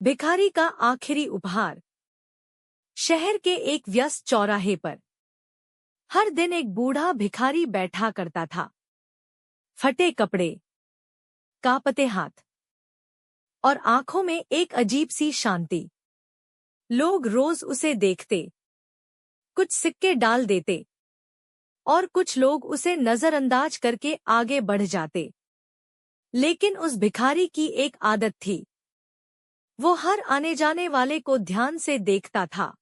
भिखारी का आखिरी उपहार। शहर के एक व्यस्त चौराहे पर हर दिन एक बूढ़ा भिखारी बैठा करता था। फटे कपड़े, कांपते हाथ और आंखों में एक अजीब सी शांति। लोग रोज उसे देखते, कुछ सिक्के डाल देते और कुछ लोग उसे नजरअंदाज करके आगे बढ़ जाते। लेकिन उस भिखारी की एक आदत थी। वो हर आने जाने वाले को ध्यान से देखता था,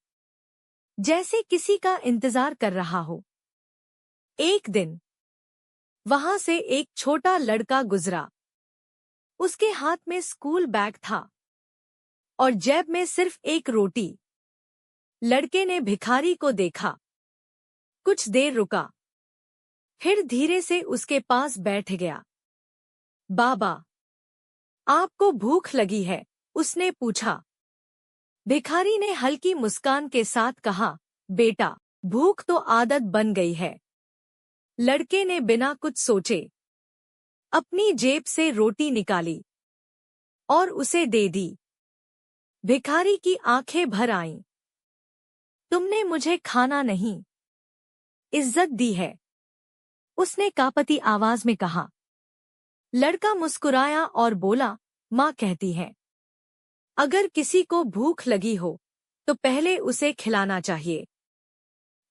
जैसे किसी का इंतजार कर रहा हो। एक दिन वहां से एक छोटा लड़का गुजरा। उसके हाथ में स्कूल बैग था और जेब में सिर्फ एक रोटी। लड़के ने भिखारी को देखा, कुछ देर रुका, फिर धीरे से उसके पास बैठ गया। बाबा, आपको भूख लगी है? उसने पूछा। भिखारी ने हल्की मुस्कान के साथ कहा, बेटा, भूख तो आदत बन गई है। लड़के ने बिना कुछ सोचे अपनी जेब से रोटी निकाली और उसे दे दी। भिखारी की आंखें भर आईं। तुमने मुझे खाना नहीं, इज्जत दी है, उसने कांपती आवाज में कहा। लड़का मुस्कुराया और बोला, माँ कहती है, अगर किसी को भूख लगी हो तो पहले उसे खिलाना चाहिए।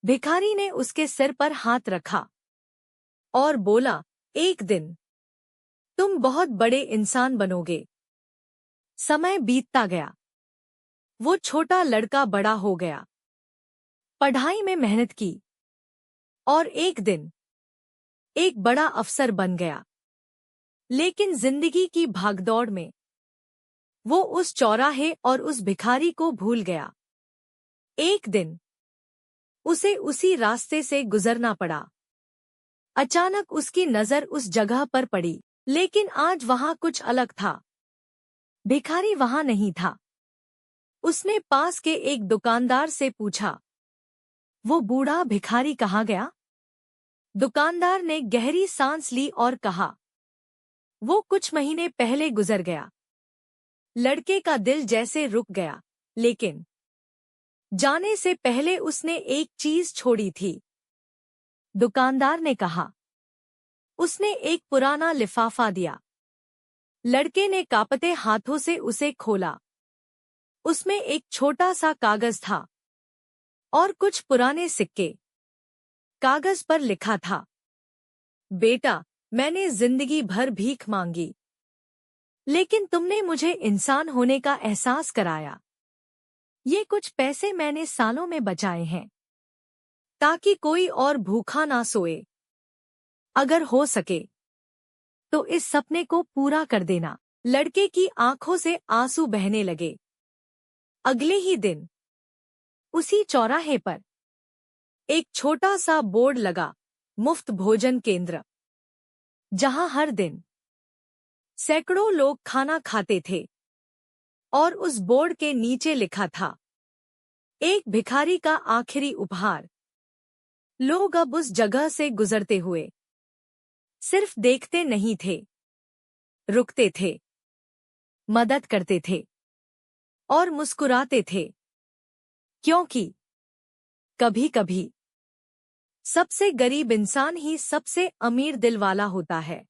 भिखारी ने उसके सिर पर हाथ रखा और बोला, एक दिन तुम बहुत बड़े इंसान बनोगे। समय बीतता गया। वो छोटा लड़का बड़ा हो गया, पढ़ाई में मेहनत की और एक दिन एक बड़ा अफसर बन गया। लेकिन जिंदगी की भागदौड़ में वो उस चौराहे और उस भिखारी को भूल गया। एक दिन उसे उसी रास्ते से गुजरना पड़ा। अचानक उसकी नजर उस जगह पर पड़ी, लेकिन आज वहां कुछ अलग था। भिखारी वहां नहीं था। उसने पास के एक दुकानदार से पूछा, वो बूढ़ा भिखारी कहाँ गया? दुकानदार ने गहरी सांस ली और कहा, वो कुछ महीने पहले गुजर गया। लड़के का दिल जैसे रुक गया, लेकिन जाने से पहले उसने एक चीज छोड़ी थी। दुकानदार ने कहा। उसने एक पुराना लिफाफा दिया। लड़के ने कांपते हाथों से उसे खोला। उसमें एक छोटा सा कागज था और कुछ पुराने सिक्के। कागज पर लिखा था, बेटा, मैंने जिंदगी भर भीख मांगी, लेकिन तुमने मुझे इंसान होने का एहसास कराया। ये कुछ पैसे मैंने सालों में बचाए हैं, ताकि कोई और भूखा ना सोए। अगर हो सके तो इस सपने को पूरा कर देना। लड़के की आंखों से आंसू बहने लगे। अगले ही दिन उसी चौराहे पर एक छोटा सा बोर्ड लगा, मुफ्त भोजन केंद्र, जहां हर दिन सैकड़ों लोग खाना खाते थे। और उस बोर्ड के नीचे लिखा था, एक भिखारी का आखिरी उपहार। लोग अब उस जगह से गुजरते हुए सिर्फ देखते नहीं थे, रुकते थे, मदद करते थे और मुस्कुराते थे, क्योंकि कभी-कभी सबसे गरीब इंसान ही सबसे अमीर दिल वाला होता है।